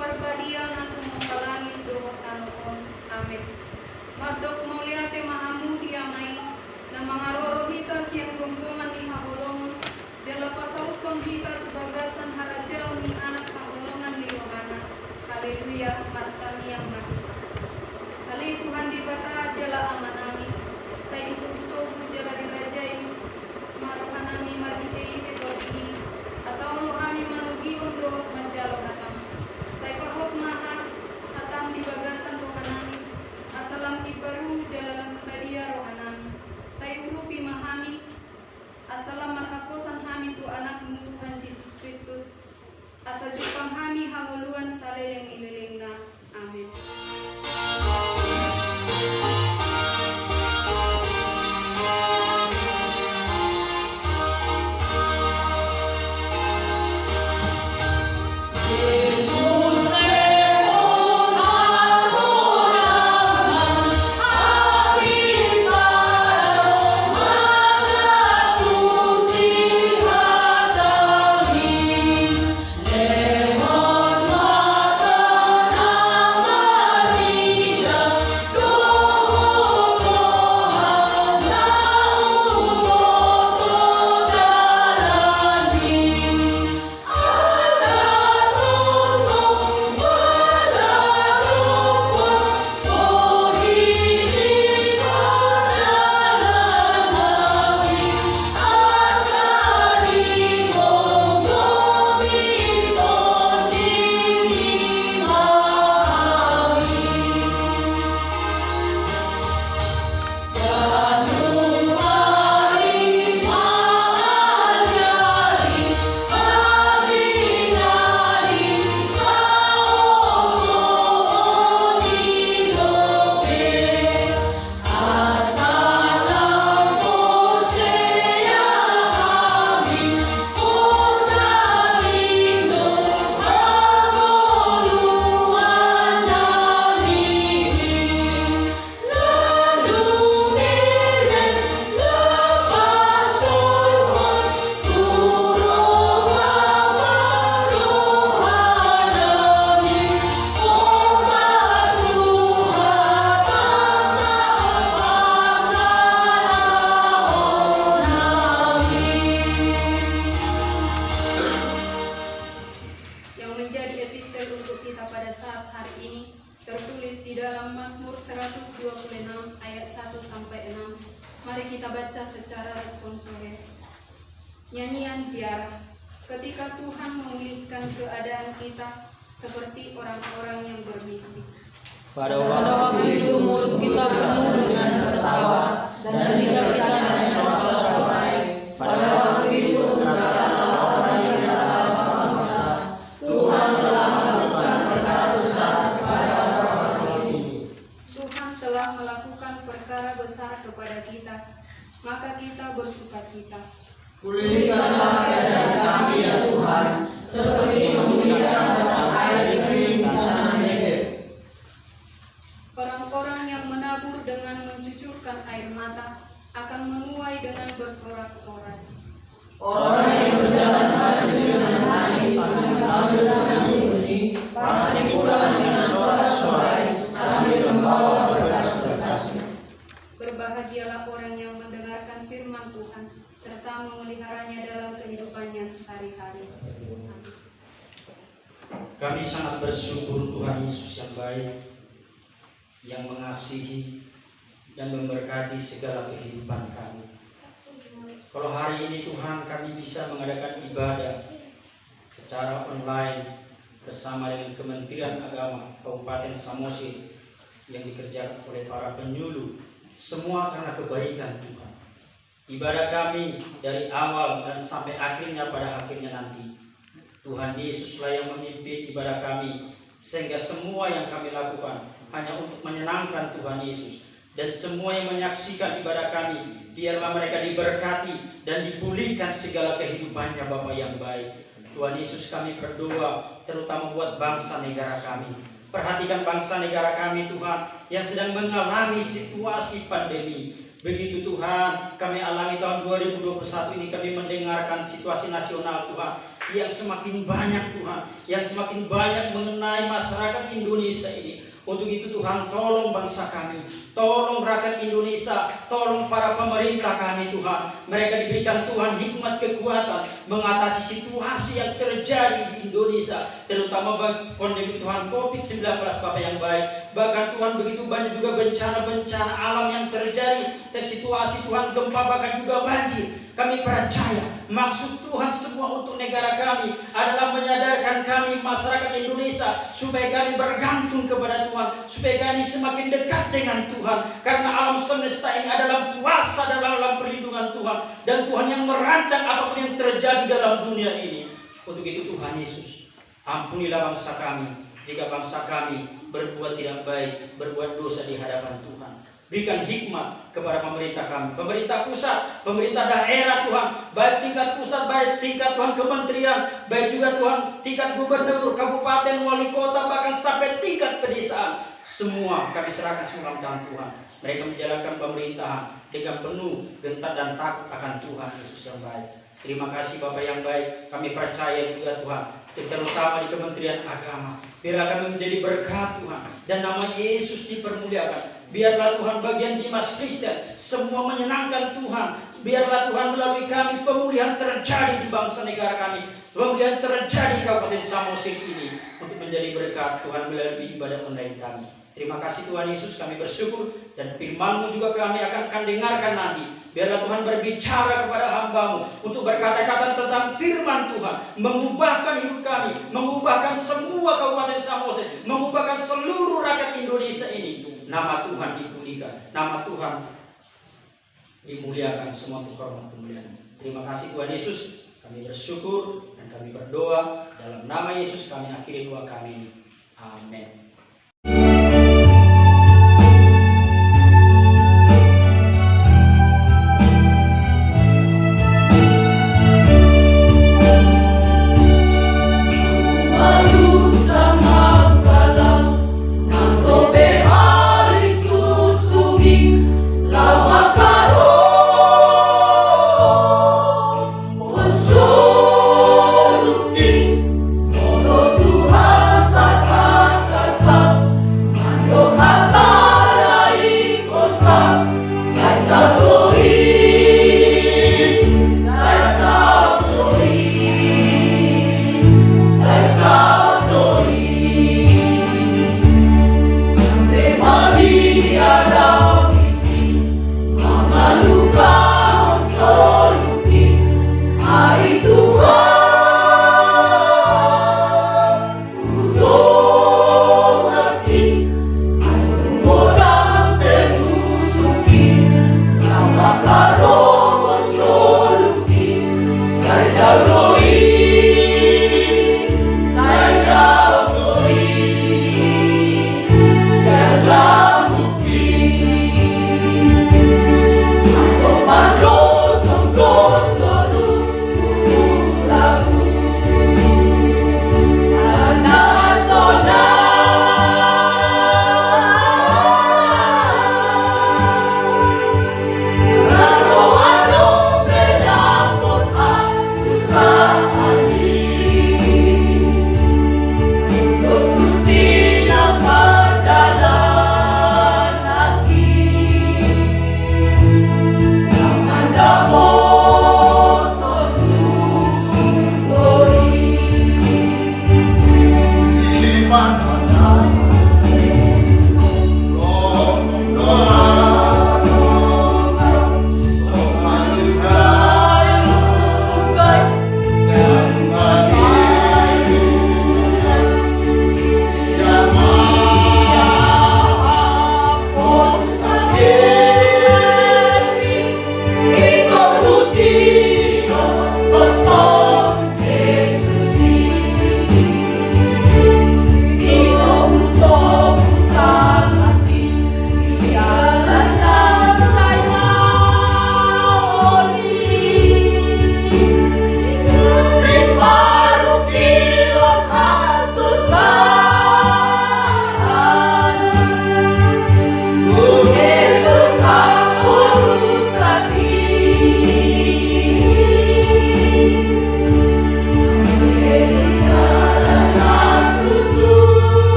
parpadian aku mempalangit doa tanukon. Amin. Mardok mauliate mahamudi amai na mga rorohita siyang gonggongan ni Hahulongon. Jala pasautong hita tubagasan harajaw ni anak Hahulongan ni Yohana. Haleluya, Martani yang mati. Hali Tuhan dibata jala amanami. Saya ditutubu jala dirajai. Maruhanami marhite-ite dorihi. Asawlo kami manugion doh menjalo hatam. Saya pahok maha hatam di bagasan rohanami. Asalam ibaru jalalan tadia rohanami. Saya urupi mahami. Asalam marhaposan hami tu anakmu Tuhan Yesus Kristus. Asa jupang hami hanguluan saleleng ilelengna. Amin. Nyanyian ziarah. Ketika Tuhan memulihkan keadaan kita seperti orang-orang yang bermimpi. Pada waktu itu mulut kita penuh dengan tertawa dan lidah kita dengan sorak-sorai. Pada waktu itu berkatalah orang yang berdosa, Tuhan telah melakukan perkara besar kepada orang ini. Tuhan telah melakukan perkara besar kepada kita, maka kita bersukacita. Pulihkanlah keadaan kami ya Tuhan, seperti memulihkan batang air kering di tanah Negeb. Orang-orang yang menabur dengan mencucurkan air mata akan menuai dengan bersorak-sorai. Orang yang berjalan maju dengan manis sambil menyanyi, pasti pulang dengan sorak-sorai sambil membawa berkas-berkasnya. Berbahagialah orang yang mendengarkan firman Tuhan serta memeliharanya dalam kehidupannya sehari-hari. Kami sangat bersyukur Tuhan Yesus yang baik, yang mengasihi dan memberkati segala kehidupan kami. Kalau hari ini Tuhan kami bisa mengadakan ibadah secara online bersama dengan Kementerian Agama Kabupaten Samosir yang dikerjakan oleh para penyuluh, semua karena kebaikan Tuhan. Ibadah kami dari awal dan sampai akhirnya pada akhirnya nanti, Tuhan Yesuslah yang memimpin ibadah kami, sehingga semua yang kami lakukan hanya untuk menyenangkan Tuhan Yesus. Dan semua yang menyaksikan ibadah kami, biarlah mereka diberkati dan dipulihkan segala kehidupannya Bapa yang baik. Tuhan Yesus, kami berdoa terutama buat bangsa negara kami. Perhatikan bangsa negara kami Tuhan yang sedang mengalami situasi pandemi. Begitu Tuhan, kami alami tahun 2021 ini, kami mendengarkan situasi nasional Tuhan yang semakin banyak Tuhan, yang semakin banyak mengenai masyarakat Indonesia ini. Untuk itu Tuhan, tolong bangsa kami, tolong rakyat Indonesia, tolong para pemerintah kami Tuhan. Mereka diberikan Tuhan hikmat kekuatan mengatasi situasi yang terjadi di Indonesia, terutama bagi pandemi Tuhan COVID-19 Bapak yang baik. Bahkan Tuhan begitu banyak juga bencana-bencana alam yang terjadi, situasi Tuhan gempa bahkan juga banjir. Kami percaya maksud Tuhan semua untuk negara kami adalah menyadarkan kami masyarakat Indonesia supaya kami bergantung kepada Tuhan, supaya kami semakin dekat dengan Tuhan, karena alam semesta ini adalah kuasa dalam perlindungan Tuhan, dan Tuhan yang merancang apapun yang terjadi dalam dunia ini. Untuk itu Tuhan Yesus, ampunilah bangsa kami jika bangsa kami berbuat tidak baik, berbuat dosa di hadapan Tuhan. Berikan hikmat kepada pemerintah kami, pemerintah pusat, pemerintah daerah Tuhan, baik tingkat pusat, baik tingkat Tuhan kementerian, baik juga Tuhan tingkat gubernur, kabupaten, wali kota, bahkan sampai tingkat pedesaan. Semua kami serahkan semua dalam Tuhan. Mereka menjalankan pemerintahan dengan penuh gentar dan takut akan Tuhan Yesus yang baik. Terima kasih Bapak yang baik, kami percaya juga Tuhan, terutama di Kementerian Agama. Biarlah kami menjadi berkat Tuhan, dan nama Yesus dipermuliakan. Biarlah Tuhan bagian Dimas Kristen semua menyenangkan Tuhan. Biarlah Tuhan melalui kami pemulihan terjadi di bangsa negara kami, pemulihan terjadi di Kabupaten Samosir ini, untuk menjadi berkat Tuhan melalui ibadah online kami. Terima kasih Tuhan Yesus, kami bersyukur, dan firman-Mu juga kami akan dengarkan nanti. Biarlah Tuhan berbicara kepada hamba-Mu untuk berkata-kata tentang firman Tuhan, mengubahkan hidup kami, mengubahkan semua Kabupaten Samosir, mengubahkan seluruh rakyat Indonesia ini. Nama Tuhan dipulihkan, nama Tuhan dimuliakan, semua hormat kemuliaan. Terima kasih Tuhan Yesus, kami bersyukur dan kami berdoa dalam nama Yesus. Kami akhiri doa kami. Amin.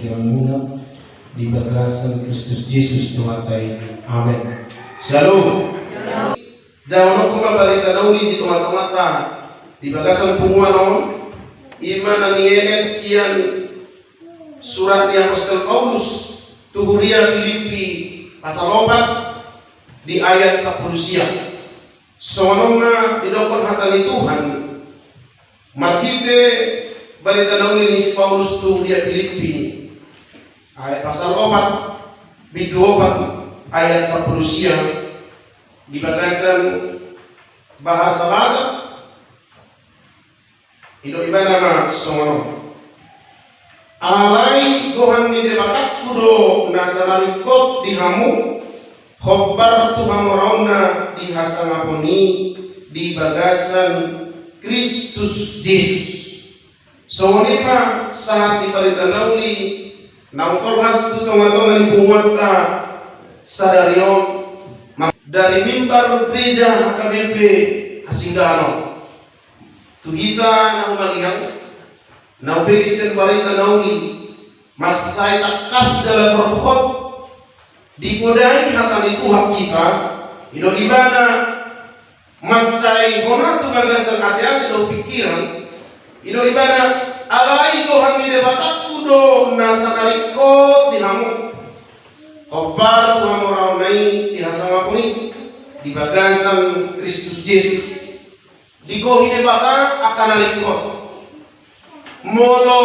kirang di bagasan Kristus Yesus Tuhatay. Amen. Shalom. Jangan lupa balita nauli di tomat-tomata di bagasan pumuanon iman ang ienet siyan surat ni Apostol Paulus tuhuria Filipi pasal 4 di ayat 10 siya. Soalnya didokon hata ni Tuhan makite balita nauli ni si Paulus tuhuria Filipi ayat pasal 4 bidu 4 ayat 10 siya di bagasan bahasa Batak ilo iba nama soalnya alai gohan ni debatak kudo nasararikot di hamu khobbar Tuhan merauna di hasangaponi di bagasan Kristus Yesus. Soalnya saat di balita nauli nautol has tu tonga-tonga ni pumuata sadarion dari mimbar gereja HKBP Hasinggano tuhita na umalihan na ubedisen balita nauli masay takas dalam berhut dikodai hatani Tuhan kita ino ibana mancai hona tu gagasan hati-hati do pikiran ino ibana alai Tuhan ni debatak kudo nasakariko dihamu Obar Tuhan orang naik di hasangapuni di bagasan Kristus Yesus digohi debata akan alikot molo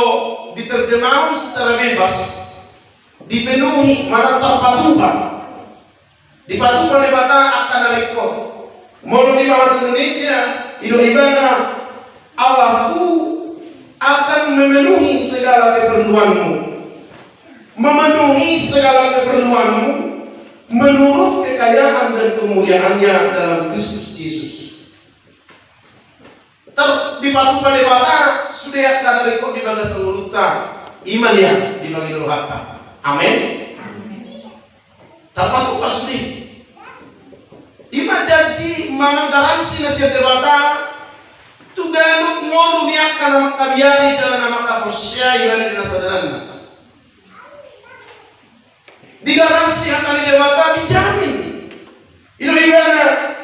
diterjemahkan secara bebas dipenuhi mana terpatukan dipatukan debata akan alikot molo di bahasa Indonesia ido ibana Allahku akan memenuhi segala keperluanmu memenuhi segala keperluanmu menurut kekayaan dan kemuliaannya dalam Kristus Yesus. Dipatukan debata sudah akan rekod di bagas seluruhta iman ya di bagi rohata. Amin. Terpatukan sudah. Ima janji mana garansi nasihat debata tuganuk ngolu niakan kabiari jalan nama kaposya yang ada di nasadanana. Digaransi akan dewata dijamin itu ibana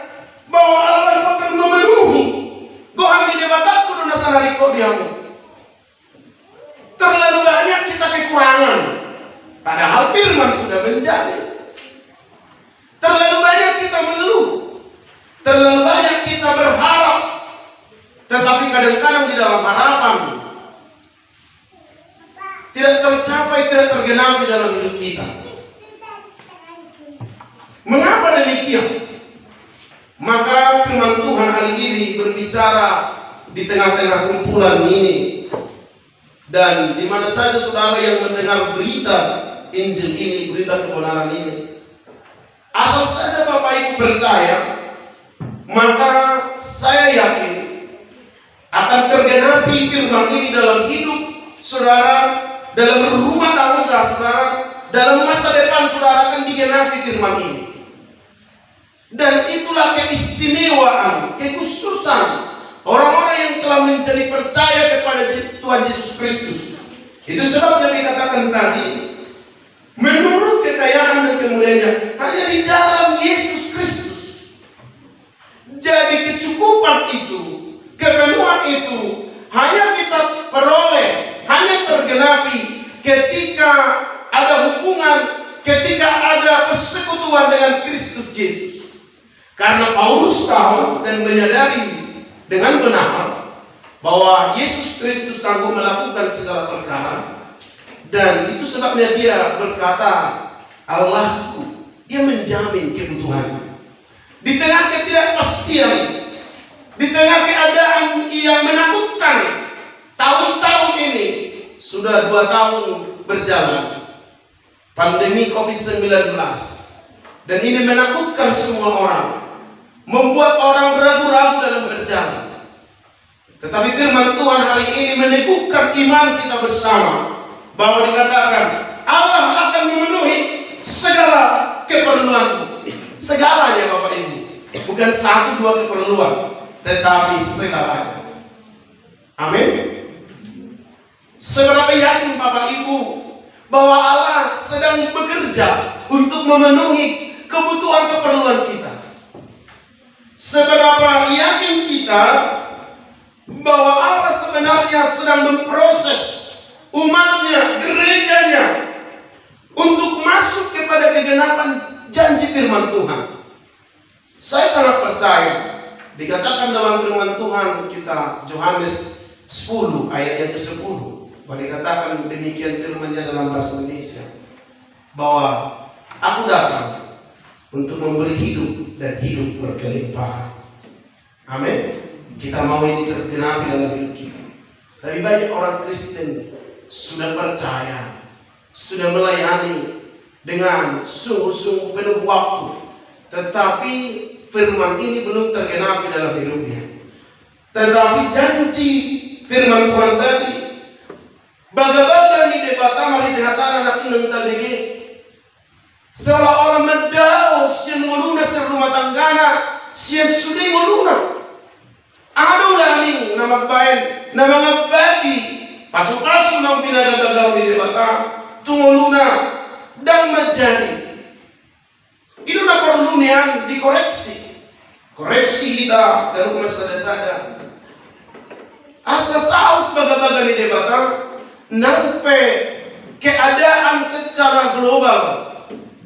bahwa Allah akan memenuhi gohang di dewata kudu nasanariko diamu. Terlalu banyak kita kekurangan padahal firman sudah menjamin. Terlalu banyak kita mengeluh, terlalu banyak kita berharap, tetapi kadang-kadang di dalam harapan tidak tercapai, tidak tergenapi dalam hidup kita. Mengapa demikian? Maka firman Tuhan hari ini berbicara di tengah-tengah kumpulan ini dan di mana saja saudara yang mendengar berita Injil ini, berita kebenaran ini, asal saja Bapak Ibu percaya, maka saya yakin akan tergenapi firman ini dalam hidup saudara, dalam rumah tangga saudara, dalam masa depan saudara akan digenapi firman ini. Dan itulah keistimewaan, kekhususan orang-orang yang telah menjadi percaya kepada Tuhan Yesus Kristus. Itu sebabnya dikatakan tadi, menurut kekayaan dan kemuliaannya hanya di dalam Yesus Kristus. Jadi kecukupan itu, kepenuhan itu hanya kita peroleh, hanya tergenapi ketika ada hubungan, ketika ada persekutuan dengan Kristus Yesus. Karena Paulus tahu dan menyadari dengan benar bahwa Yesus Kristus sanggup melakukan segala perkara, dan itu sebabnya dia berkata, Allahku, dia menjamin kebutuhan. Di tengah ketidakpastian, di tengah keadaan yang menakutkan, tahun-tahun ini sudah 2 tahun berjalan pandemi COVID-19, dan ini menakutkan semua orang, membuat orang ragu-ragu dalam berjalan. Tetapi firman Tuhan hari ini meneguhkan iman kita bersama, bahwa dikatakan Allah akan memenuhi segala keperluanmu. Segalanya Bapak Ibu, bukan 1-2 keperluan, tetapi segalanya. Amin. Seberapa yakin Bapak Ibu bahwa Allah sedang bekerja untuk memenuhi kebutuhan keperluan kita. Seberapa yakin kita bahwa Allah sebenarnya sedang memproses umatnya, gerejanya, untuk masuk kepada kegenapan janji firman Tuhan. Saya sangat percaya, dikatakan dalam firman Tuhan kita, Yohanes 10 ayat yang ke-10, bahwa dikatakan demikian firman-Nya dalam bahasa Indonesia, bahwa aku datang untuk memberi hidup dan hidup berkelimpahan. Amin. Kita mau ini tergenapi dalam hidup kita. Tapi banyak orang Kristen sudah percaya, sudah melayani dengan sungguh-sungguh penuh waktu, tetapi firman ini belum tergenapi dalam hidupnya. Tetapi janji firman Tuhan tadi, bagaimana di debata mali dihataran anak inang tabege, seolah-olah medao sian moluna ser rumah tanggana, sian sudah moluna. Aduh laling nama bayan, nama ngabati, pasuk-pasuk nang pinagagaw di debata, tungoluna dan menjadi. Itu na perlu niyan dikoreksi. Koreksi kita dan umat sada-sada. Asa saut baga-baga ni debata nampe keadaan secara global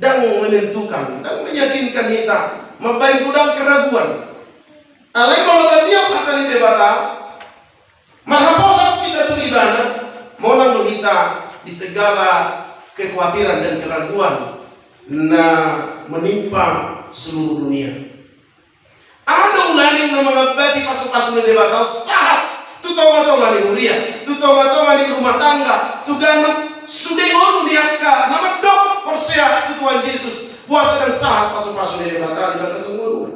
dan menentukan dan meyakinkan kita mabain kudang keraguan. Alai mau tiap akan ni debata marhaposak kita tu ibadah mau nang kita di segala kekhawatiran dan keraguan menimpa seluruh dunia. Ada ulani yang mengabdi pasuk-pasuk di debata saat tu tahu ngani mulia, tu tahu ngani rumah tangga, tu gano sudah ngono niaka nama dok persia tu Tuhan Yesus puasa dan saat pasuk-pasuk di debata di mana semua.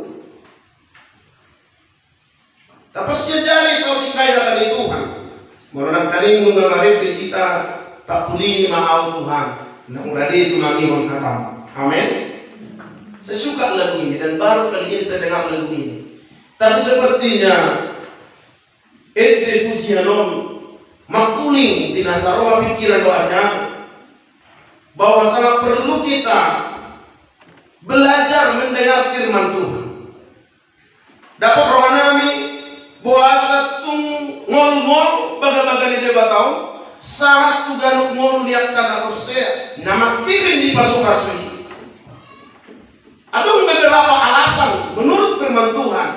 Tapi sejari sauti kaya dari Tuhan, meronang kaning mengamarip di kita tak kulini maau Tuhan, nak uradi itu mami menghatam. Amin. Saya suka lagu ini dan baru kali ini saya dengar lagu ini. Tapi sepertinya Ede pujianon makuling di nasaroa pikiran doanya bahwa sangat perlu kita belajar mendengar firman Tuhan. Dapat rohanami bahwa satu ngol-ngol baga-baga di debatau saat tugan ngol lihat karena proses nama kirim di pasuk-pasuk. Ada beberapa alasan menurut firman Tuhan.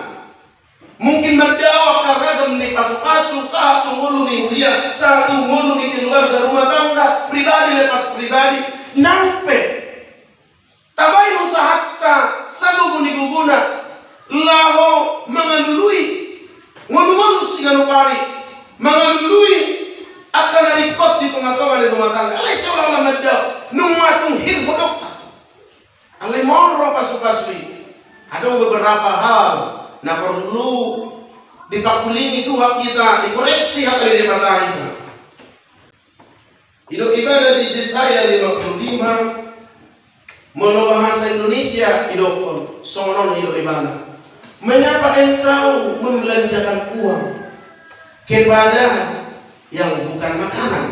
Mungkin berdakwah karena gemni pasuk-pasuk, satu ngulu nih dia, satu ngulu nih keluarga rumah tangga, pribadi lepas pribadi, nampe. Tabai usahata sagu guna laho mengalui ngulu-ngulu siganupari mengalui akan rikot di tengah-tengah di rumah tangga. Alai seorang medau numatung hirhodok. Alai moro pasuk-pasuk. Ada beberapa hal nah perlu dipakulini itu hak kita, dikoreksi hak dari mata kita. Hidup ibadah di Yesaya 55 menurut bahasa Indonesia hidup sonon hidup ibadah. Mengapa engkau membelanjakan uang kepada yang bukan makanan?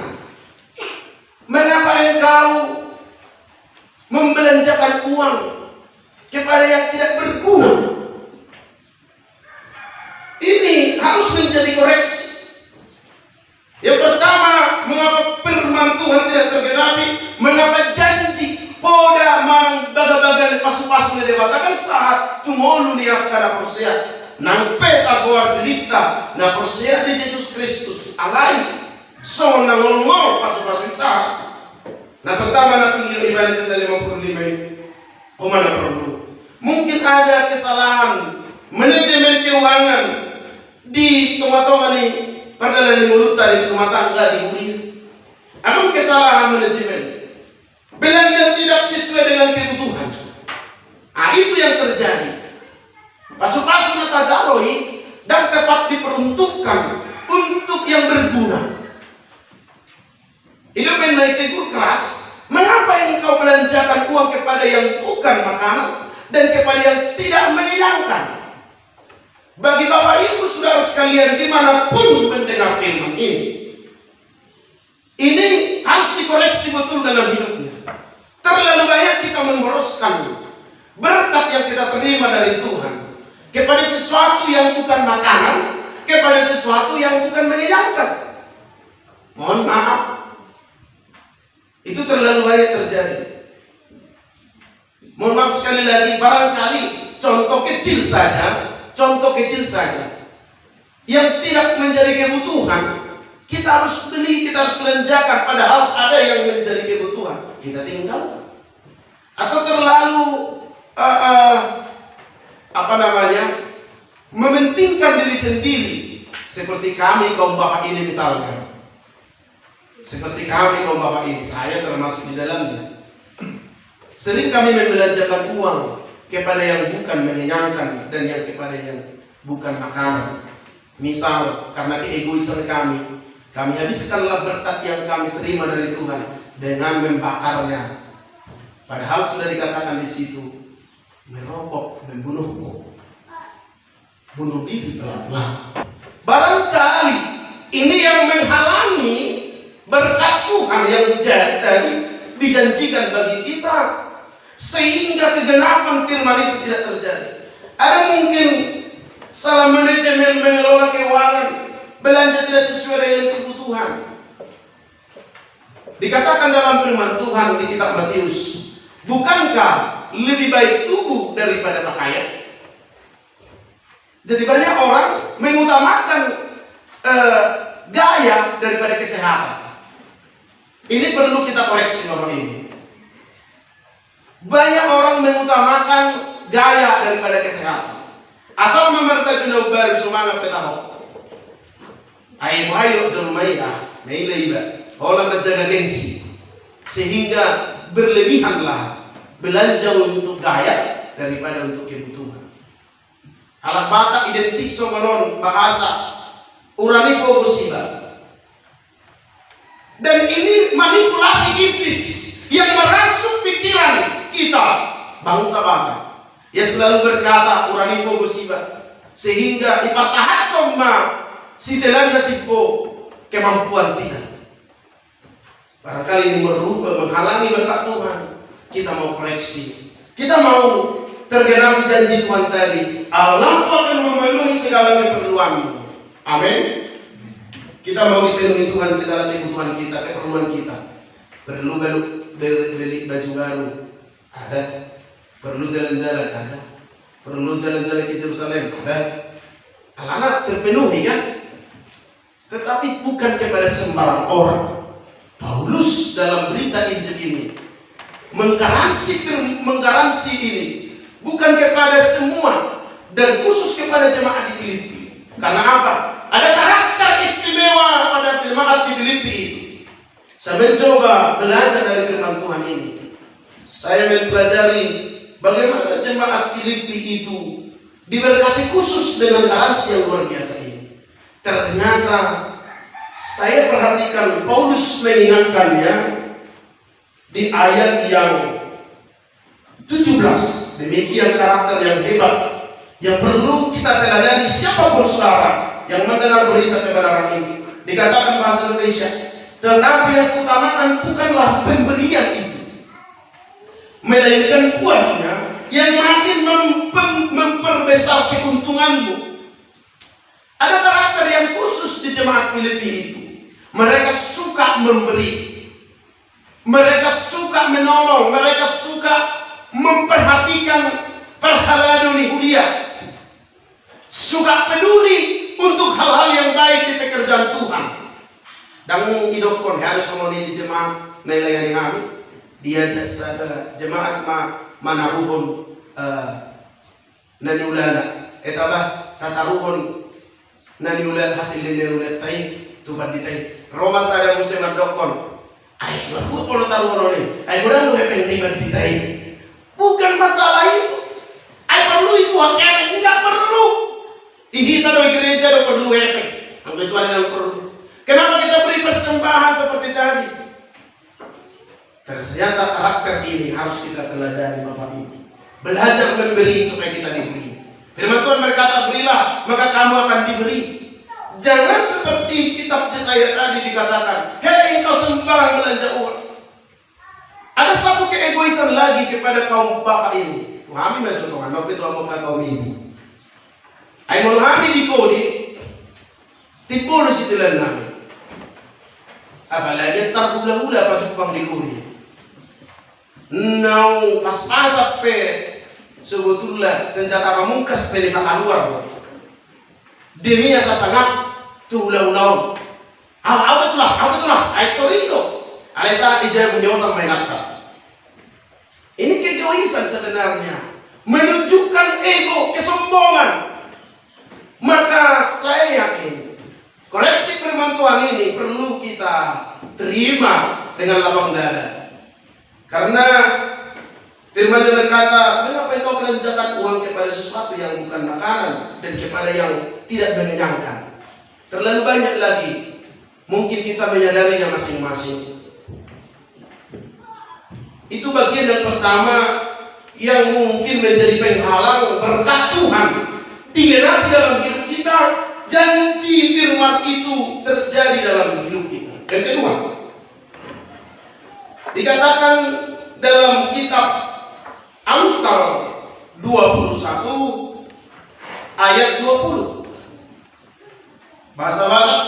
Mengapa engkau membelanjakan uang kepada yang tidak berguna? Ini harus menjadi koreksi. Yang pertama, mengapa firman Tuhan tidak tergenapi? Mengapa janji poda mang baga-baga pasu-pasu dibatakan saat tumolu niat karena persia nang peta goar derita na persia di Yesus Kristus alai so nang ngomong pasu-pasu saat. Nah pertama nak tinggal ibadah Yesaya 55 ini, mana perlu? Mungkin ada kesalahan manajemen keuangan di tengah-tengah nih padahal di mulut tadi rumah tangga di kuliah. Ada kesalahan manajemen, belanja tidak sesuai dengan kebutuhan. Itu yang terjadi. Pasu-pasu natajaloi dan tepat diperuntukkan untuk yang berguna. Hidup yang naik tegur keras. Mengapa engkau belanjakan uang kepada yang bukan makanan dan kepada yang tidak menyenangkan? Bagi Bapak Ibu Saudara sekalian dimanapun mendengar firman ini harus dikoreksi betul dalam hidupnya. Terlalu banyak kita memboroskan berkat yang kita terima dari Tuhan kepada sesuatu yang bukan makanan, kepada sesuatu yang bukan menyenangkan. Mohon maaf, itu terlalu banyak terjadi. Mohon maaf sekali lagi, barangkali contoh kecil saja yang tidak menjadi kebutuhan, kita harus beli, kita harus belanjakan, padahal ada yang menjadi kebutuhan, kita tinggalkan. Atau terlalu mementingkan diri sendiri, seperti kami kaum bapak ini misalkan. Seperti kami kaum bapak ini, saya termasuk di dalamnya. Sering kami membelanjakan uang kepada yang bukan menyenangkan dan yang kepada yang bukan makanan. Misal karena keegoisan kami habiskanlah berkat yang kami terima dari Tuhan dengan membakarnya. Padahal sudah dikatakan di situ, merokok membunuhmu, bunuh diri. Nah, barangkali ini yang menghalangi berkat Tuhan yang tadi dijanjikan bagi kita, sehingga kegelapan firman itu tidak terjadi. Ada mungkin salah manajemen mengelola keuangan, belanja tidak sesuai dengan kebutuhan. Dikatakan dalam firman Tuhan di kitab Matius, bukankah lebih baik tubuh daripada pakaian? Jadi banyak orang mengutamakan gaya daripada kesehatan. Ini perlu kita koreksi Bapak ini. Banyak orang mengutamakan gaya daripada kesehatan. Asal memerintah baru semangat petahok. Ayo jomaiya, meilaiba. Orang menjaga gengsi, sehingga berlebihanlah belanja untuk gaya daripada untuk kebutuhan. Alat batak identik somanon bahasa urani bosiba. Dan ini manipulasi iblis yang merasuk pikiran kita, bangsa Batak, yang selalu berkata urani bosiba, sehingga ipatahatom ma si telanda tibo kemampuan tidak. Barangkali ini menghalangi berkat Tuhan. Kita mau koreksi, kita mau tergenapi janji Tuhan tadi, Allah akan memenuhi segala keperluanmu. Amin. Kita mau dipenuhi Tuhan segala kebutuhan kita, keperluan kita. Perlu beli baju baru, ada. Perlu jalan-jalan, ada. Perlu jalan-jalan ke Yerusalem, ada. Anak terpenuhi kan? Tetapi bukan kepada sembarang orang. Paulus dalam berita Injil ini menggaransi ini bukan kepada semua dan khusus kepada jemaat di Filipi. Karena apa? Ada karakter istimewa pada jemaat di Filipi itu. Saya mencoba belajar dari firman Tuhan ini. Saya mempelajari bagaimana jemaat Filipi itu diberkati khusus dengan garansi yang luar biasa ini. Ternyata saya perhatikan Paulus mengingatkannya di ayat yang 17. Demikian karakter yang hebat yang perlu kita teladani siapapun saudara yang mendengar berita kebenaran ini. Dikatakan bahasa Indonesia, tetapi yang utamakan bukanlah pemberian itu, melainkan buahnya yang makin memperbesar keuntunganmu. Ada karakter yang khusus di jemaat Filipi itu. Mereka suka memberi, mereka suka menolong, mereka suka memperhatikan perhalalan Yehudia, suka peduli untuk hal-hal yang baik di pekerjaan Tuhan. Dan idokon harus semua di jemaat nilai kami dia jasa jemaat manaruhon naniulana etaba tataruhon naniulat hasil naniulat tai tuban di tai Roma sada musim dokon ay aku kalau taruhon ini ay kurang lu hepeng ribat di tai. Bukan masalah itu. Ay perlu itu haknya enggak perlu. Ini kita di gereja do perlu hepeng. Angkat Tuhan yang perlu. Kenapa kita beri persembahan seperti tadi? Ternyata karakter ini harus kita teladani Bapak Ibu. Belajar memberi supaya kita diberi. Firman Tuhan berkata, berilah maka kamu akan diberi. Jangan seperti kitab Yesaya tadi dikatakan, hei engkau sembarang belanja uang. Ada satu keegoisan lagi kepada kaum bapak ini. Kami mencontohkan, waktu itu mau kaum ini. Ay meluhami di kodi, tipur si tilan namin. Apalagi tar hula-hula pa cupang di kodi. Nau pas-pasap pe sebetulnya senjata pamungkas pe keluar. Demi asa sangat tu hula-hula. Apa betul lah. Ay torido. Alesa ijaya bunyo sa mainata. Ini keegoisan sebenarnya, menunjukkan ego, kesombongan. Maka saya yakin koreksi firman Tuhan ini perlu kita terima dengan lapang dada. Karena firman Tuhan berkata, mengapa engkau belanjakan uang kepada sesuatu yang bukan makanan dan kepada yang tidak mengenyangkan? Terlalu banyak lagi. Mungkin kita menyadarinya masing-masing. Itu bagian yang pertama yang mungkin menjadi penghalang berkat Tuhan digenapi dalam hidup kita. Janji firman itu terjadi dalam hidup kita. Yang kedua, dikatakan dalam kitab Amsal 21 ayat 20. Bahasa Batak,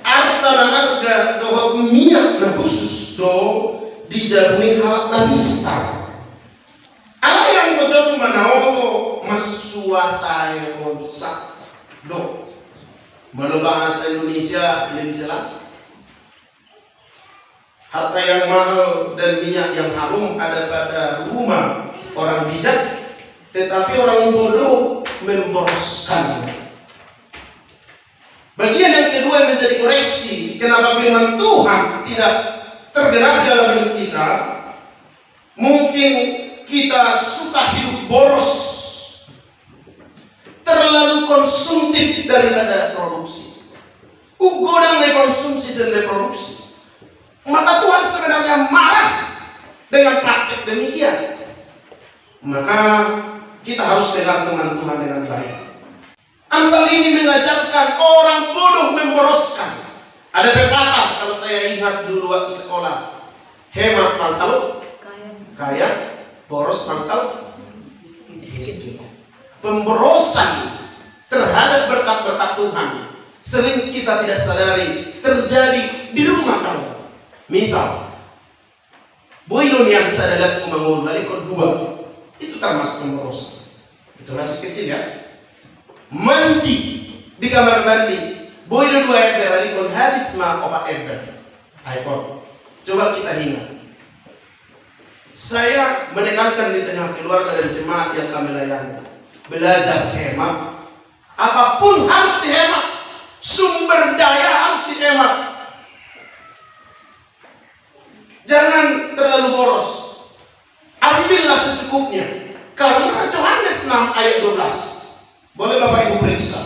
arta na arga doa minyak na khusus do dijaluin halak na bista. Ala yang kojob manaoto masuasai konsak do. Menurut bahasa Indonesia lebih jelas, harta yang mahal dan minyak yang harum ada pada rumah orang bijak, tetapi orang bodoh memboroskan. Bagian yang kedua yang menjadi koreksi, kenapa firman Tuhan tidak tergenapi dalam hidup kita? Mungkin kita suka hidup boros, terlalu konsumtif daripada produksi. Ugodang konsumsi dan produksi. Maka Tuhan sebenarnya marah dengan praktek demikian. Maka kita harus dengar firman Tuhan dengan baik. Amsal ini mengajarkan orang bodoh memboroskan. Ada pepatah kalau saya ingat dulu waktu sekolah, hemat pangkal kaya, boros pangkal miskin. Pemborosan terhadap berkat-berkat Tuhan sering kita tidak sadari terjadi di rumah kamu. Misal, boilon yang sadalat kumangul balik kedua itu termasuk pemborosan. Itu masih kecil ya. Mandi di kamar mandi, boilon 2 ember alikon habis mah 4 ember. iPhone. Coba kita ingat. Saya menekankan di tengah keluarga dan jemaat yang kami layani. Belajar hemat. Apapun harus dihemat. Sumber daya harus dihemat. Jangan terlalu boros. Ambillah secukupnya. Karena Yohanes 6 ayat 12. Boleh Bapak Ibu periksa.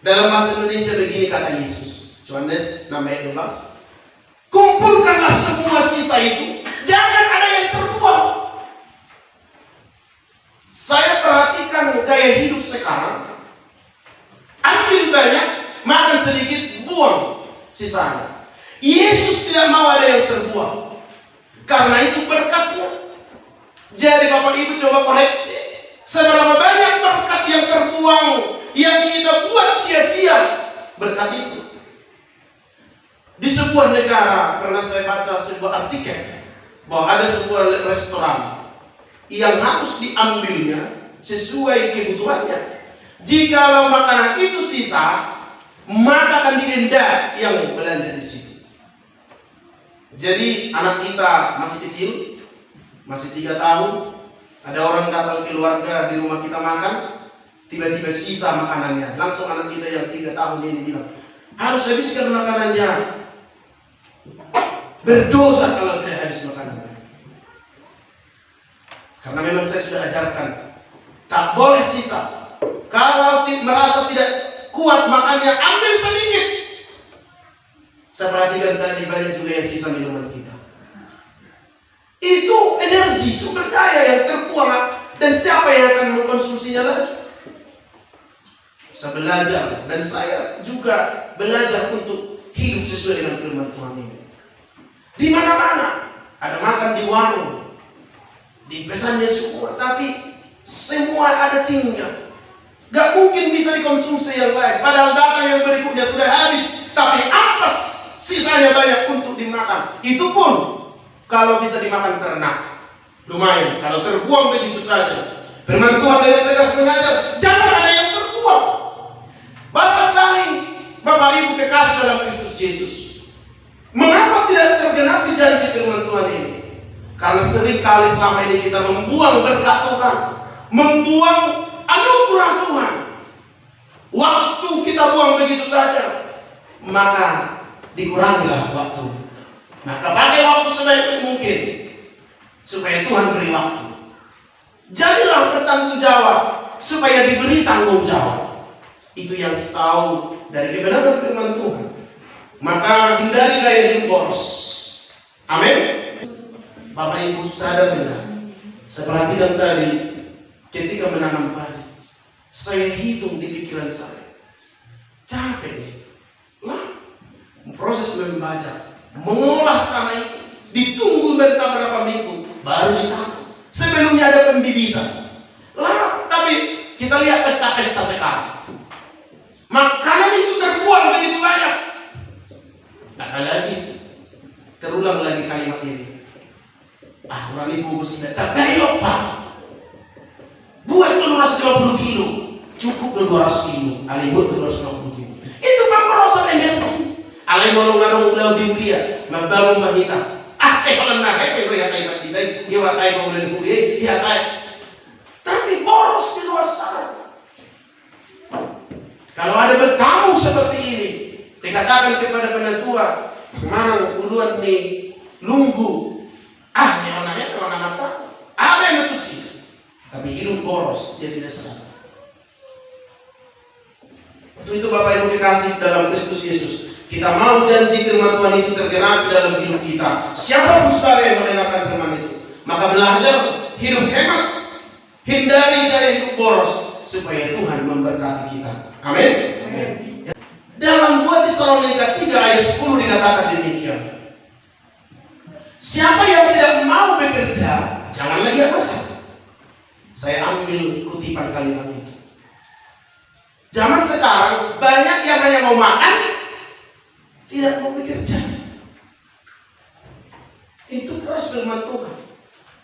Dalam bahasa Indonesia begini kata Yesus. Yohanes 6 ayat 12. Kumpulkanlah semua sisa itu. Jangan ada yang terbuang. Saya perhatikan gaya hidup sekarang. Ambil banyak, makan sedikit, buang sisanya. Yesus tidak mau ada yang terbuang. Karena itu berkatnya. Jadi Bapak Ibu coba koreksi. Seberapa banyak berkat yang terbuang, yang kita buat sia-sia berkat itu. Di sebuah negara, pernah saya baca sebuah artikel bahwa ada sebuah restoran yang harus diambilnya sesuai kebutuhannya. Jikalau makanan itu sisa, maka akan didenda yang belanja di situ. Jadi anak kita masih kecil, masih 3 tahun, ada orang datang keluarga di rumah kita makan, tiba-tiba sisa makanannya. Langsung anak kita yang 3 tahun ini bilang, harus habiskan makanannya. Berdosa kalau tidak habis makanannya. Karena memang saya sudah ajarkan, tak boleh sisa. Kalau merasa tidak kuat makannya, ambil sedikit. Saya perhatikan tadi banyak juga yang sisa minuman kita. Itu energi, sumber daya yang terbuang. Dan siapa yang akan mengkonsumsinya lagi? saya belajar, dan saya juga belajar untuk hidup sesuai dengan firman Tuhan ini. Di mana-mana ada makan di warung, di pesannya semua, tapi semua ada tinggal. Gak mungkin bisa dikonsumsi yang lain. Padahal datang yang berikutnya sudah habis, tapi ampas, sisanya banyak untuk dimakan. Itu pun kalau bisa dimakan ternak, lumayan. Kalau terbuang begitu saja. Firman Tuhan dengan tegas mengajar, jangan ada yang terbuang. Barangkali Bapak Ibu kekasih dalam Kristus Yesus, mengapa tidak tergenapi janji firman Tuhan ini? Karena seringkali selama ini kita membuang berkat Tuhan, membuang anugerah Tuhan. Waktu kita buang begitu saja, maka dikurangilah waktu. Maka pakai waktu sebaik mungkin supaya Tuhan beri waktu. Jadilah bertanggung jawab supaya diberi tanggung jawab. Itu yang tahu dari kebenaran firman Tuhan. Maka hindari gaya hidup boros. Amin. Bapak Ibu sadar tidak? Saya perhatikan tadi ketika menanam padi, saya hitung di pikiran saya, capek nih. Lah, proses membaca, mengolah tanah itu, ditunggu berapa minggu, baru ditanam. Sebelumnya ada pembibitan. Lah, tapi kita lihat pesta-pesta sekarang. Makanan itu terbuang begitu banyak. Nah, lagi terulang lagi kalimat ini. Orang ibu sudah terbaik Pak. Buat 250 kilo, cukup 200 kilo. Alibut 250 kilo. Itu pemborosan energi. Alai nolong-nolong ulau di Uria, membangun mahita. Kalau nak kayak kita, dia wakai mau dari Uria, dia kayak. Tapi boros di luar sana. Kalau ada bertamu seperti ini, dikatakan kepada penatua, mana uluan nih, lunggu. Yang anaknya orang mata, apa yang itu sih? Tapi hidup boros, dia tidak sadar. Itu Bapak Ibu dikasih dalam Kristus Yesus. Kita mau janji firman Tuhan itu tergenapi dalam hidup kita. Siapapun saudara yang mendengarkan firman itu, maka belajar hidup hemat, hindari gaya hidup boros, supaya Tuhan memberkati kita. Amin. Dalam 2 Tesalonika 3 ayat 10 dikatakan demikian. Siapa yang tidak mau bekerja, janganlah ia makan. Saya ambil kutipan kalimat itu. Zaman sekarang banyak yang hanya mau makan, tidak mau bekerja. Itu keras firman Tuhan.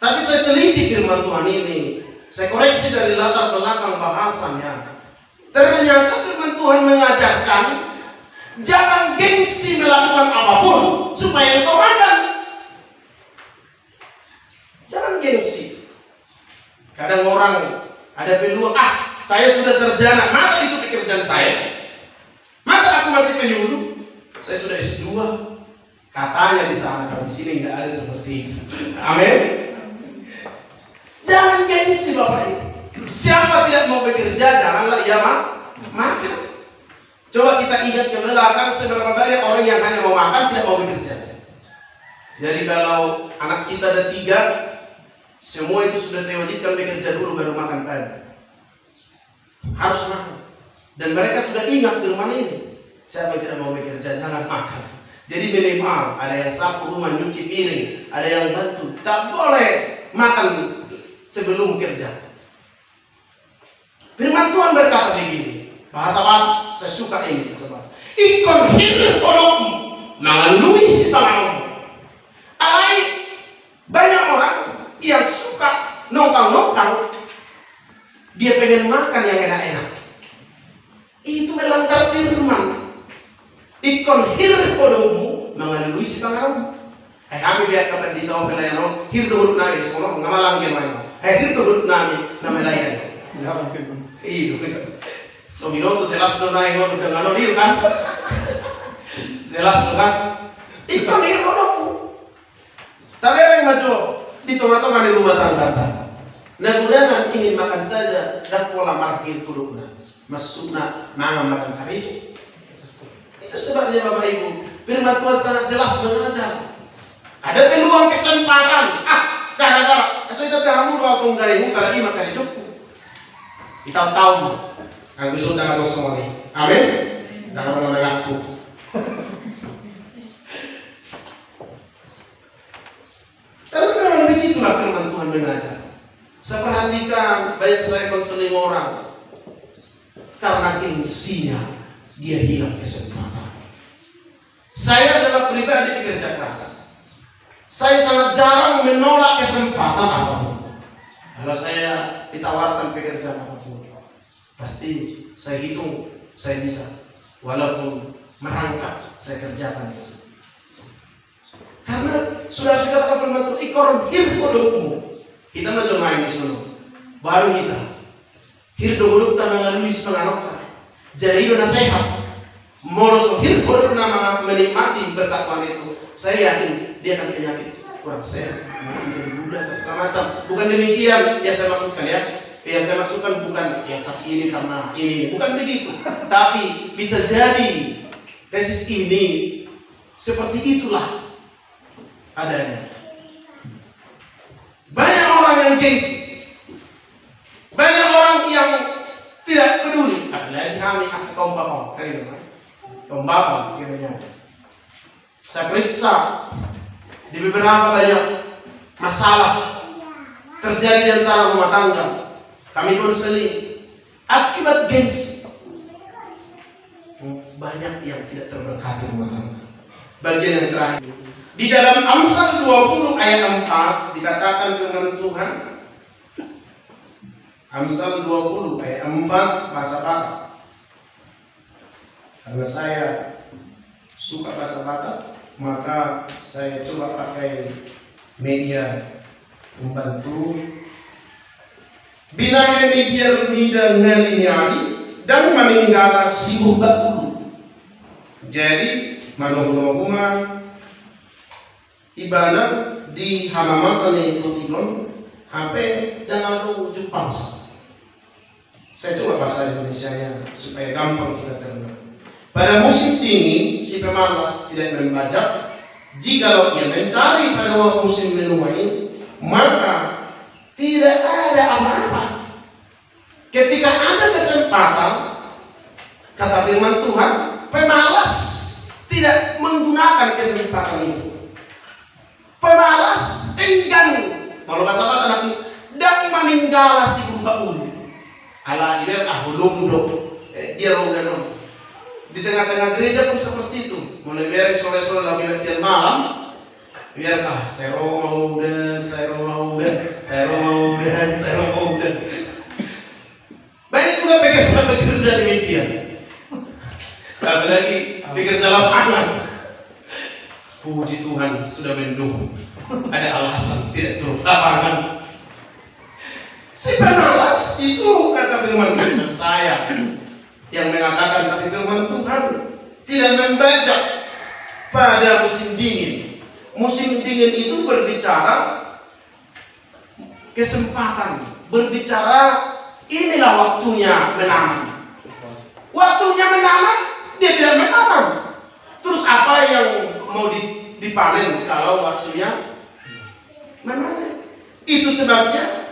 Tapi saya teliti firman Tuhan ini, saya koreksi dari latar belakang bahasanya. Ternyata firman Tuhan mengajarkan jangan gengsi melakukan apapun supaya engkau makan. Jangan gengsi. Kadang orang ada peluang, saya sudah sarjana, masa itu pekerjaan saya? Masa aku masih penyuluh? Saya sudah S2. Katanya di sana, kalau di sini nggak ada seperti itu. Amin. Jangan gengsi Bapak Ibu. Siapa tidak mau bekerja, janganlah ia makan. Coba kita ingat ke belakang, seberapa banyak orang yang hanya mau makan, tidak mau bekerja. Jadi kalau anak kita ada 3, semua itu sudah saya wajibkan bekerja dulu baru makan pagi. Harus makan. Dan mereka sudah ingat firman ini. Siapa yang tidak mau bekerja jangan makan. Jadi minimal ada yang sapu rumah, nyuci piring, ada yang bantu. Tak boleh makan sebelum kerja. Firman Tuhan berkata begini. Bahasa Batak, saya suka ini bahasa Batak. Ikon hilir kodokmu, mengalui si tanganmu. Alai banyak orang yang suka nongkang-nongkang, dia pengen makan yang enak-enak. Itu melanggar firman. Ikon hilir kodokmu, mengalui si tanganmu. Kami lihat kapan di tahun pelayanan, hidup nami semua ngamalang gimana? Hidup nami namanya. Iya. So minuto jelas no naik no dengan no rio kan? Jelas kan? Ikon hilir kodokmu. Tapi orang maju di tengah-tengah di rumah tangga. Nagudanan ingin makan saja dan pola markir kudukna. Masukna mangan makan kariji. Itu sebabnya Bapak Ibu, firman Tuhan sangat jelas mengajar. Ada peluang kesempatan. Gara-gara saya kamu doa tunggal ibu kalau ini makan cukup. Kita tahu Aku sudah harus semua. Amin. Jangan mengaku. Karena memang begitulah firman Tuhan mengajar. Saya perhatikan banyak sekali konseling orang karena gengsinya dia hilang kesempatan. Saya adalah pribadi pekerja keras. Saya sangat jarang menolak kesempatan apapun. Kalau saya ditawarkan pekerjaan apapun, pasti saya hitung, saya bisa. Walaupun merangkak, saya kerjakan. Karena sudah katakan firman Tuhan, ikor hirdodokmu. Kita masuk main di sana. Baru kita hirdodok tanah lalu sepengarokta. Jadi itu nasihat. Molos hirdodok nama menikmati berkat Tuhan itu. Saya yakin dia akan penyakit kurang sehat, mungkin jadi budak dan segala macam. Bukan demikian yang saya maksudkan ya. Yang saya maksudkan bukan yang sakit ini karena ini, bukan begitu. Tapi bisa jadi tesis ini seperti itulah adanya. Banyak orang yang gengsi, banyak orang yang tidak peduli. Apalagi kami akan kaum bapak, kaum bapak kiranya. Saya periksa di beberapa banyak masalah terjadi di antara rumah tangga. Kami konseling akibat gengsi. Banyak yang tidak terberkati rumah tangga. Bagian yang terakhir di dalam Amsal 20 ayat 4 dikatakan firman Tuhan. Amsal 20 ayat 4 bahasa Batak. Karena saya suka bahasa Batak, maka saya coba pakai media membantu. Binaya media mida ngalinyali dan meninggal sibuk dulu. Jadi manohuma ibadah di halaman sana kotilon HP dan lalu Jepang. Saya coba bahasa Indonesianya supaya gampang kita cerna. Pada musim dingin si pemalas tidak membajak. Jikalau ia mencari pada waktu musim menuai, maka tidak ada apa-apa. Ketika ada kesempatan, kata firman Tuhan, pemalas tidak menggunakan kesempatan itu. Pemalas enggan, kalau bahasa Batak nanti, dan meninggal si berbaul. Ala dia ahulum dok, dia roda. Di tengah-tengah gereja pun seperti itu. Mulai beres sore-sore lagi latihan malam, biar saya mau dan banyak juga bekerja demikian. Apalagi bekerja lapangan. Puji Tuhan sudah mendukung. Ada alasan tidak turun lapangan. Si pemalas itu kata firman Tuhan saya yang mengatakan tapi firman Tuhan tidak membaca pada musim dingin. Musim dingin itu berbicara kesempatan, berbicara inilah waktunya menanam. Waktunya menanam, dia tidak menanam. Terus apa yang mau dipanen kalau waktunya menanam? Itu sebabnya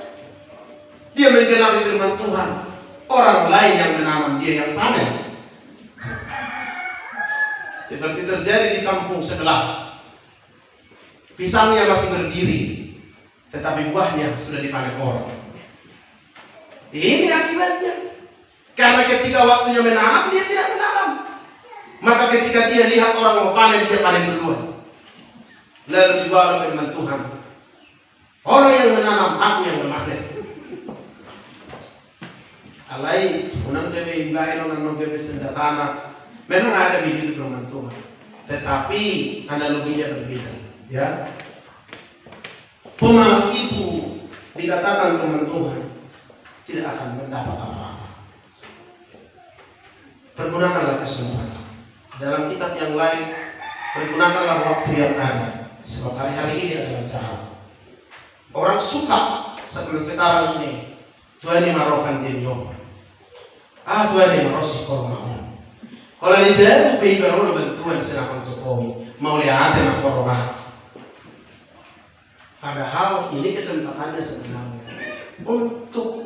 dia menggenapi firman Tuhan. Orang lain yang menanam, dia yang panen. Seperti terjadi di kampung sebelah. Pisangnya masih berdiri, tetapi buahnya sudah dipanen orang. Ini akibatnya. Karena ketika waktunya menanam, dia tidak menanam. Maka ketika dia lihat orang mau panen, dia panen duluan. Lalu dibawa firman Tuhan. Orang yang menanam, aku yang memanen. Alai, unang bebe imbain, unang bebe senjatana. Memang ada begitu firman Tuhan. Tetapi analoginya berbeda. Ya, pemalas itu dikatakan firman Tuhan tidak akan mendapat apa-apa. Pergunakanlah kesempatan. Dalam kitab yang lain, pergunakanlah waktu yang ada. Sebab hari-hari ini adalah jahat. Orang suka seperti sekarang ini. Tuhan yang marokan denyo. Tuhan yang marosi korma. Kalau di dalam baru bantuan senang Jokowi mau lihat yang korma. Padahal ini kesempatannya sebenarnya untuk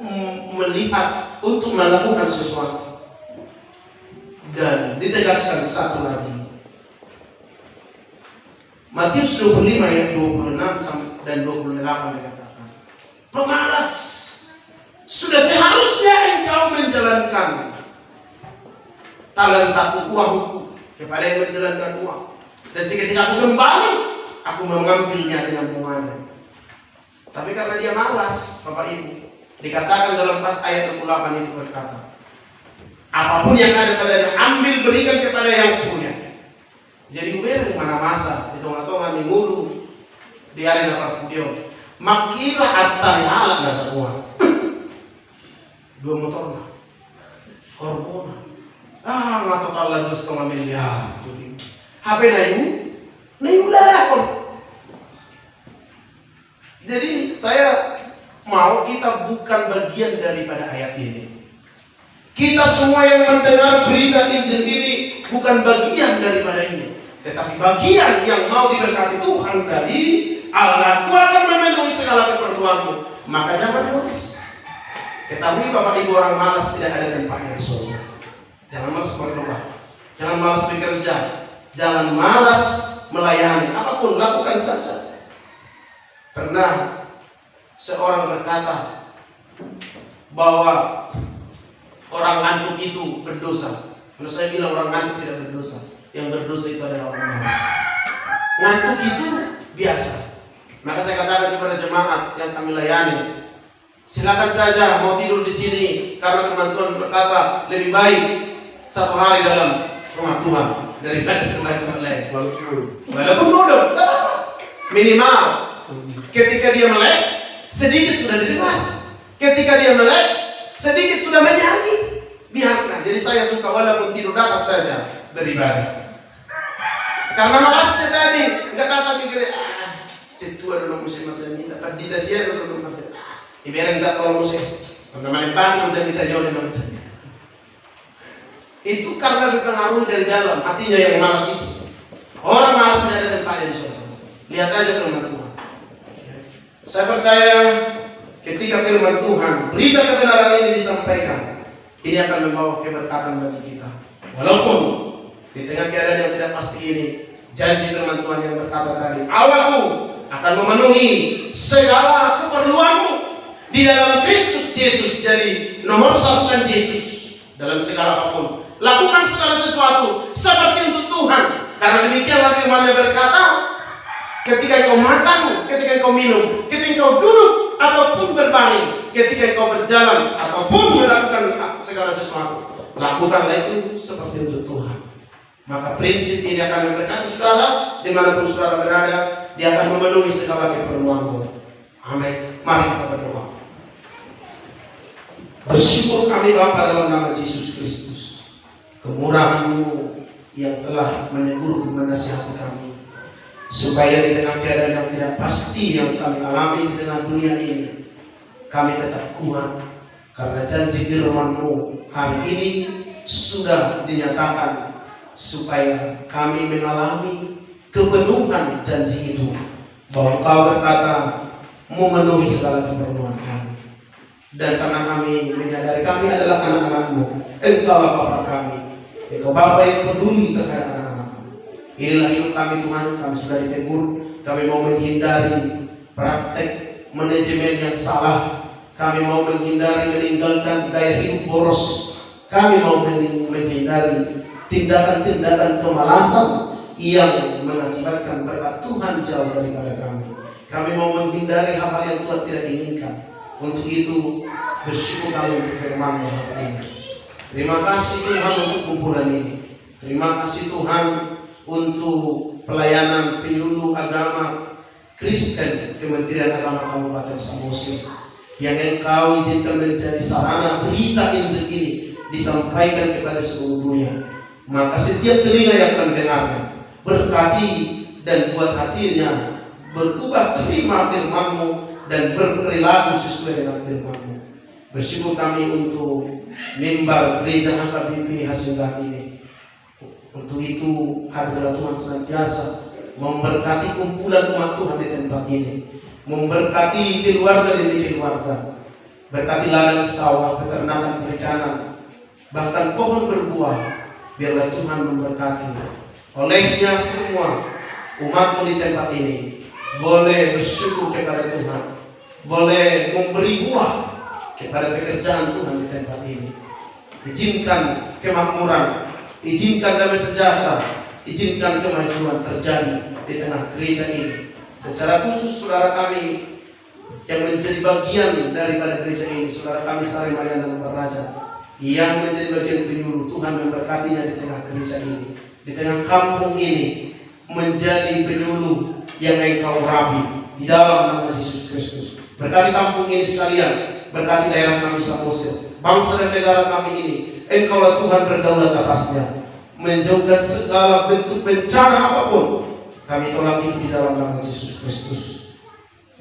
melihat, untuk melakukan sesuatu. Dan ditegaskan satu lagi. Matius 25 ayat 26 dan 28 dikatakan, pemalas, sudah seharusnya engkau menjalankan talentaku, uangku kepada yang menjalankan uang. Dan seketika aku kembali, aku mengambilnya dengan bunganya. Tapi karena dia malas, Bapak Ibu, dikatakan dalam pas ayat 28 itu berkata, apapun yang ada padanya, ambil berikan kepada yang punya. Jadi uber mana masa di tengah-tengah di mulu di arena perkudion. Makira artari halak dah semua. 2 motor lah, hormona. Nggak total lagi 2,5 miliar. HP nayu lah. Jadi saya mau kita bukan bagian daripada ayat ini. Kita semua yang mendengar berita Injil ini bukan bagian daripada ini, tetapi bagian yang mau diberkati Tuhan tadi. Aku akan memenuhi segala keperluanmu, maka jangan malas. Ketahui Bapak Ibu, orang malas tidak ada tempatnya di surga. Jangan malas berdoa, jangan malas bekerja, jangan malas melayani. Apapun lakukan saja. Pernah seorang berkata bahwa orang ngantuk itu berdosa. Kalau saya bilang orang ngantuk tidak berdosa, yang berdosa itu adalah orang malas. Ngantuk itu biasa. Maka saya katakan kepada jemaat yang kami layani, silakan saja mau tidur di sini, karena firman Tuhan berkata lebih baik satu hari dalam rumah Tuhan daripada sembahyang tempat lain. Walaupun bodoh, minimal ketika dia melek sedikit sudah didengar, ketika dia melek sedikit sudah menyanyi. Biarkan. Jadi saya suka walaupun tidur dapat saja beribadah. Karena malasnya tadi nggak datang ke gereja. Situ ada musim macam ini, tapi di Asia itu belum ada. Ibarat jadwal musim. Teman-teman bangun macam kita jauh dengan saya. Itu karena dipengaruhi dari dalam hatinya yang malas itu. Orang malas tidak ada tempatnya di sana. Lihat aja firman Tuhan. Saya percaya ketika firman Tuhan, berita kebenaran ini disampaikan, ini akan membawa keberkatan bagi kita. Walaupun di tengah keadaan yang tidak pasti ini, janji firman Tuhan yang berkata tadi, Allahku akan memenuhi segala keperluanmu di dalam Kristus Yesus. Jadi nomor satu kan Yesus dalam segala apapun. Lakukan segala sesuatu seperti untuk Tuhan. Karena demikianlah firman-Nya berkata, ketika engkau makan, ketika engkau minum, ketika engkau duduk ataupun berbaring, ketika engkau berjalan ataupun melakukan segala sesuatu, lakukanlah itu seperti untuk Tuhan. Maka prinsip ini akan memberkati saudara dimanapun saudara berada. Dia akan memenuhi segala keperluanmu. Amin. Mari kita berdoa. Bersyukur kami Bapa dalam nama Yesus Kristus, kemurahan-Mu yang telah menegur menasihati kami, supaya di tengah keadaan yang tidak pasti yang kami alami di tengah dunia ini, kami tetap kuat. Karena janji firman-Mu hari ini sudah dinyatakan, supaya kami mengalami kepenuhan janji itu, bahwa Engkau berkata memenuhi segala keperluan kami. Dan karena kami menyadari kami adalah anak-anak-Mu, Engkaulah Bapa kami, Engkau Bapa yang peduli terhadap anak-anak-Mu. Inilah hidup kami Tuhan, kami sudah ditegur, kami mau menghindari praktek manajemen yang salah, kami mau menghindari meninggalkan gaya hidup boros, kami mau menghindari tindakan-tindakan kemalasan yang mengakibatkan berkat Tuhan jauh daripada kami. Kami mau menghindari hal-hal yang Tuhan tidak inginkan. Untuk itu bersyukur kami untuk firman-Mu hari ini. Terima kasih Tuhan untuk kumpulan ini. Terima kasih Tuhan untuk pelayanan penyuluh agama Kristen Kementerian Agama Kabupaten Samosir, yang Engkau izinkan menjadi sarana berita Injil ini disampaikan kepada seluruh dunia. Maka setiap telinga yang mendengarnya, berkati dan buat hatinya berubah terima firman-Mu dan berperilaku sesuai dengan firman-Mu. Bersyukur kami untuk mimbar gereja HKBP Hasinggah ini. Untuk itu hadirlah Tuhan senantiasa memberkati kumpulan umat Tuhan di tempat ini, memberkati keluarga demi keluarga, berkati ladang sawah, peternakan, perikanan, bahkan pohon berbuah, Biarlah Tuhan memberkati. Olehnya semua umat di tempat ini boleh bersyukur kepada Tuhan, boleh memberi buah kepada pekerjaan Tuhan di tempat ini. Izinkan kemakmuran, izinkan damai sejahtera, izinkan kemajuan terjadi di tengah gereja ini. Secara khusus saudara kami yang menjadi bagian daripada gereja ini, saudara kami Sari Mariana Baraja, yang menjadi bagian penyuluh, Tuhan memberkatinya di tengah gereja ini, di tengah kampung ini, menjadi penyuluh yang Engkau rapi di dalam nama Yesus Kristus. Berkati kampung ini sekalian, berkati daerah kami Samosir, bangsa dan negara kami ini. Engkaulah Tuhan berdaulat atasnya, menjauhkan segala bentuk bencana apapun. Kami tolak itu di dalam nama Yesus Kristus.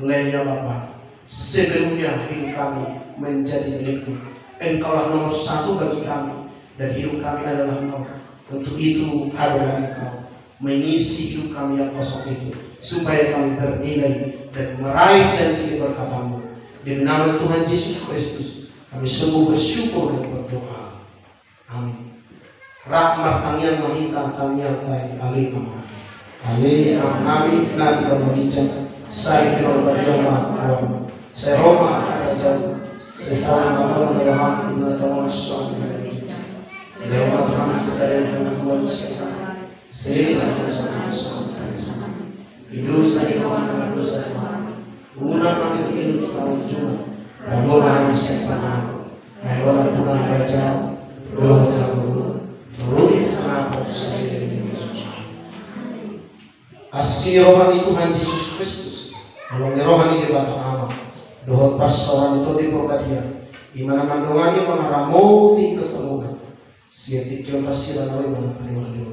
Olehnya Bapa, sebelumnya hidup kami menjadi milik-Mu. Engkaulah nomor satu bagi kami, dan hidup kami adalah nomor. Untuk itu adalah Engkau mengisi hidup kami yang kosong itu, supaya kami bernilai dan meraih janji berkat-Mu. Di nama Tuhan Yesus Kristus kami sungguh bersyukur dan berdoa. Amin. Rahmat tangian mahita tangian tai alih amin. Alih amin. Nabi bermajizat saya berbahagia Tuhan. Saya Roma Raja. Saya salam Allah Tuhan dengan Tuhan Suami. Lewat Tuhan sekalian dengan saya. Saya sama-sama hidup saya dengan dosa Tuhan. Guna kami hidup tahun Jumat. Lalu manusia panah. Ayolah Tuhan Raja. Doa Tuhan. Turun sama saya ini. Asli rohani Tuhan Yesus Kristus. Kalau rohani di batu ama. Doa pasawan itu di Probadia. Di mana mandongani mengaramoti keseluruhan. Siap dikira pasiran oleh mana hari-hari.